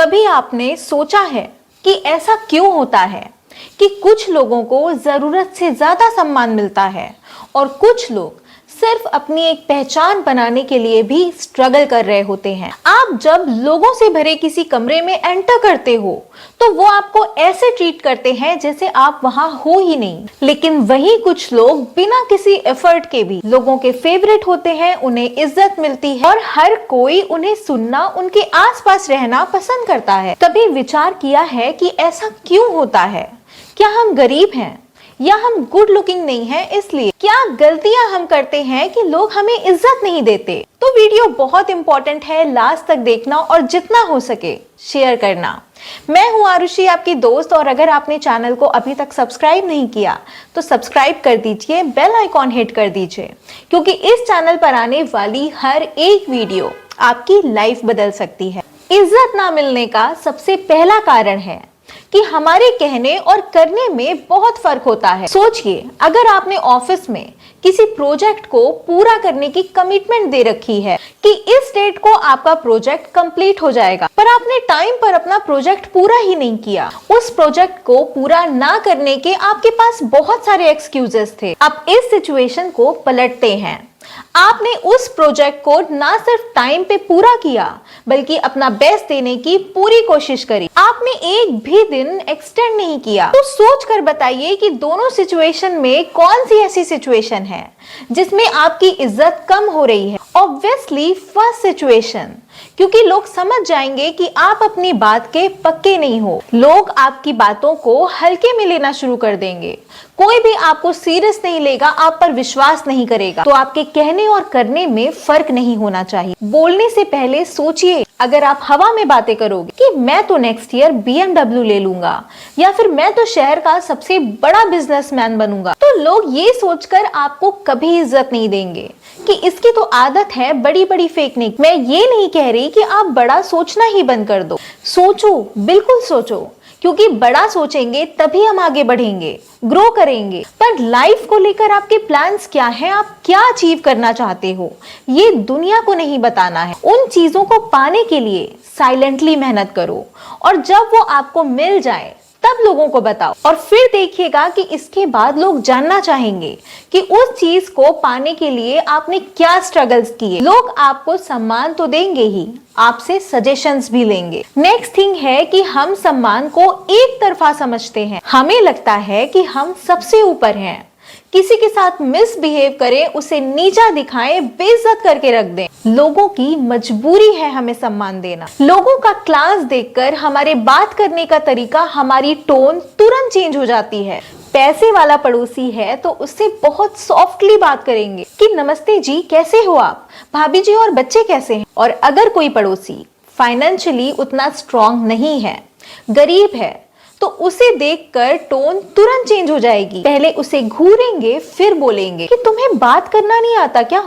कभी आपने सोचा है कि ऐसा क्यों होता है कि कुछ लोगों को जरूरत से ज्यादा सम्मान मिलता है और कुछ लोग सिर्फ अपनी एक पहचान बनाने के लिए भी स्ट्रगल कर रहे होते हैं। आप जब लोगों से भरे किसी कमरे में एंटर करते हो तो वो आपको ऐसे ट्रीट करते हैं जैसे आप वहां हो ही नहीं, लेकिन वही कुछ लोग बिना किसी एफर्ट के भी लोगों के फेवरेट होते हैं, उन्हें इज्जत मिलती है और हर कोई उन्हें सुनना, उनके आसपास रहना पसंद करता है। कभी विचार किया है कि ऐसा क्यों होता है? क्या हम गरीब हैं या हम गुड लुकिंग नहीं हैं? इसलिए क्या गलतियां हम करते हैं कि लोग हमें इज्जत नहीं देते? तो वीडियो बहुत इंपॉर्टेंट है, लास्ट तक देखना और जितना हो सके शेयर करना। मैं हूं आरुषि, आपकी दोस्त, और अगर आपने चैनल को अभी तक सब्सक्राइब नहीं किया तो सब्सक्राइब कर दीजिए, बेल आइकॉन हिट कर दीजिए, क्योंकि इस चैनल पर आने वाली हर एक वीडियो आपकी लाइफ बदल सकती है। इज्जत ना मिलने का सबसे पहला कारण है कि हमारे कहने और करने में बहुत फर्क होता है। सोचिए, अगर आपने ऑफिस में किसी प्रोजेक्ट को पूरा करने की कमिटमेंट दे रखी है कि इस डेट को आपका प्रोजेक्ट कंप्लीट हो जाएगा, पर आपने टाइम पर अपना प्रोजेक्ट पूरा ही नहीं किया। उस प्रोजेक्ट को पूरा ना करने के आपके पास बहुत सारे एक्सक्यूजेस थे। अब इस सिचुएशन को पलटते हैं। आपने उस प्रोजेक्ट को ना सिर्फ टाइम पे पूरा किया बल्कि अपना बेस्ट देने की पूरी कोशिश करी। आपने एक भी दिन एक्सटेंड नहीं किया। तो सोच कर बताइए कि दोनों सिचुएशन में कौन सी ऐसी सिचुएशन है जिसमें आपकी इज्जत कम हो रही है? ऑब्वियसली फर्स्ट सिचुएशन, क्योंकि लोग समझ जाएंगे कि आप अपनी बात के पक्के नहीं हो। लोग आपकी बातों को हल्के में लेना शुरू कर देंगे। कोई भी आपको सीरियस नहीं लेगा, आप पर विश्वास नहीं करेगा। तो आपके कहने और करने में फर्क नहीं होना चाहिए। बोलने से पहले सोचिए, अगर आप हवा में बातें करोगे कि मैं तो नेक्स्ट ईयर BMW ले लूंगा या फिर मैं तो शहर का सबसे बड़ा बिजनेसमैन बनूंगा, तो लोग ये सोचकर आपको कभी इज्जत नहीं देंगे कि इसकी तो आदत है बड़ी बड़ी फेंकने की। मैं ये नहीं कह रही कि आप बड़ा सोचना ही बंद कर दो। सोचो, बिल्कुल सोचो, क्योंकि बड़ा सोचेंगे तभी हम आगे बढ़ेंगे, ग्रो करेंगे। पर लाइफ को लेकर आपके प्लान्स क्या हैं? आप क्या अचीव करना चाहते हो, ये दुनिया को नहीं बताना है। उन चीजों को पाने के लिए साइलेंटली मेहनत करो और जब वो आपको मिल जाए तब लोगों को बताओ, और फिर देखिएगा कि इसके बाद लोग जानना चाहेंगे कि उस चीज को पाने के लिए आपने क्या स्ट्रगल्स किए। लोग आपको सम्मान तो देंगे ही, आपसे सजेशंस भी लेंगे। नेक्स्ट थिंग है कि हम सम्मान को एक तरफा समझते हैं। हमें लगता है कि हम सबसे ऊपर हैं। किसी के साथ मिसबिहेव करें, उसे नीचा दिखाएं, बेइज्जत करके रख दें। लोगों की मजबूरी है हमें सम्मान देना। लोगों का क्लास देखकर हमारे बात करने का तरीका, हमारी टोन तुरंत चेंज हो जाती है। पैसे वाला पड़ोसी है तो उससे बहुत सॉफ्टली बात करेंगे कि नमस्ते जी, कैसे हो आप, भाभी जी और बच्चे कैसे हैं। और अगर कोई पड़ोसी फाइनेंशियली उतना स्ट्रांग नहीं है, गरीब है, तो उसे देखकर टोन तुरंत चेंज हो जाएगी। पहले उसे घूरेंगे, फिर बोलेंगे कि तुम्हें बात करना नहीं आता क्या?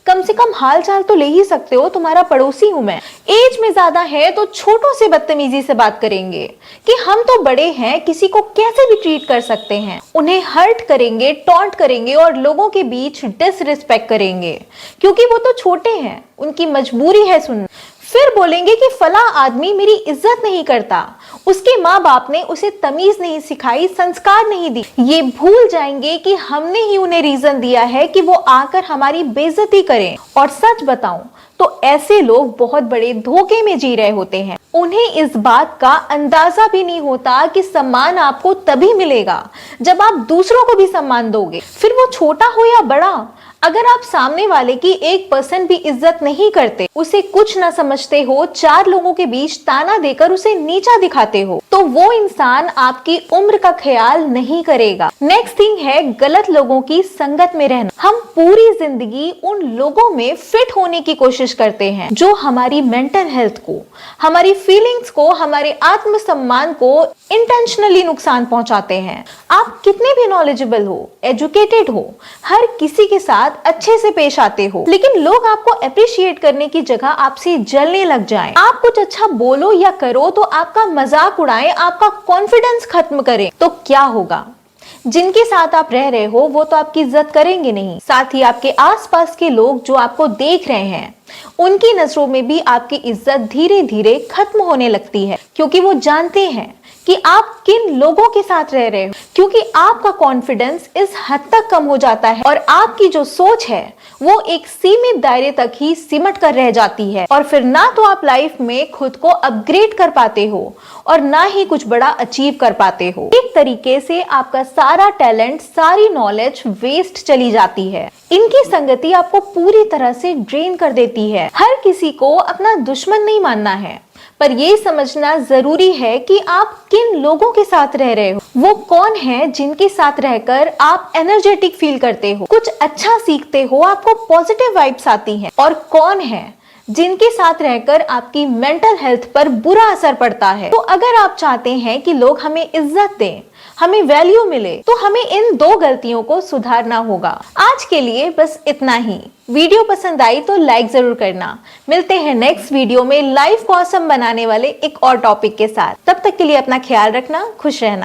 कम से कम हाल चाल तो ले ही सकते हो, तुम्हारा पड़ोसी हूं मैं। एज में ज्यादा है तो छोटों से बदतमीजी से बात करेंगे कि हम तो बड़े हैं, किसी को कैसे भी ट्रीट कर सकते हैं। उन्हें हर्ट करेंगे, टॉन्ट करेंगे और लोगों के बीच डिसरिस्पेक्ट करेंगे, क्योंकि वो तो छोटे हैं, उनकी मजबूरी है सुनना। फिर बोलेंगे कि फला आदमी मेरी इज्जत नहीं करता, उसके माँ बाप ने उसे तमीज नहीं सिखाई, संस्कार नहीं दी। ये भूल जाएंगे कि हमने ही उन्हें रीजन दिया है कि वो आकर हमारी बेइज्जती करें। और सच बताऊं तो ऐसे लोग बहुत बड़े धोखे में जी रहे होते हैं। उन्हें इस बात का अंदाजा भी नहीं होता कि सम्मान आपको तभी मिलेगा जब आप दूसरों को भी सम्मान दोगे, फिर वो छोटा हो या बड़ा। अगर आप सामने वाले की 1% भी इज्जत नहीं करते, उसे कुछ ना समझते हो, 4 लोगों के बीच ताना देकर उसे नीचा दिखाते हो, तो वो इंसान आपकी उम्र का ख्याल नहीं करेगा। नेक्स्ट थिंग है गलत लोगों की संगत में रहना। हम पूरी जिंदगी उन लोगों में फिट होने की कोशिश करते हैं जो हमारी मेंटल हेल्थ को, हमारी फीलिंग्स को, हमारे आत्मसम्मान को इंटेंशनली नुकसान पहुंचाते हैं। आप कितने भी नॉलेजेबल हो, एजुकेटेड हो, हर किसी के साथ अच्छे से पेश आते हो, लेकिन लोग आपको अप्रिशिएट करने की जगह आपसे जलने लग जाएं। आप कुछ अच्छा बोलो या करो तो आपका मजाक उड़ाएं, आपका कॉन्फिडेंस खत्म करें, तो क्या होगा? जिनके साथ आप रह रहे हो वो तो आपकी इज्जत करेंगे नहीं, साथ ही आपके आसपास के लोग जो आपको देख रहे हैं उनकी नजरों में भी आपकी इज्जत धीरे धीरे खत्म होने लगती है, क्योंकि वो जानते हैं कि आप किन लोगों के साथ रह रहे हो। क्योंकि आपका कॉन्फिडेंस इस हद तक कम हो जाता है और आपकी जो सोच है वो एक सीमित दायरे तक ही सिमट कर रह जाती है, और फिर ना तो आप लाइफ में खुद को अपग्रेड कर पाते हो और ना ही कुछ बड़ा अचीव कर पाते हो। एक तरीके से आपका सारा टैलेंट, सारी नॉलेज वेस्ट चली जाती है। इनकी संगति आपको पूरी तरह से ड्रेन कर देती है। हर किसी को अपना दुश्मन नहीं मानना है, पर ये समझना जरूरी है कि आप किन लोगों के साथ रह रहे हो, वो कौन है जिनके साथ रहकर आप एनर्जेटिक फील करते हो, कुछ अच्छा सीखते हो, आपको पॉजिटिव वाइब्स आती हैं, और कौन है जिनके साथ रहकर आपकी मेंटल हेल्थ पर बुरा असर पड़ता है। तो अगर आप चाहते हैं कि लोग हमें इज्जत दें, हमें वैल्यू मिले, तो हमें इन 2 गलतियों को सुधारना होगा। आज के लिए बस इतना ही। वीडियो पसंद आई तो लाइक जरूर करना। मिलते हैं नेक्स्ट वीडियो में लाइफ को ऑसम बनाने वाले एक और टॉपिक के साथ। तब तक के लिए अपना ख्याल रखना, खुश रहना।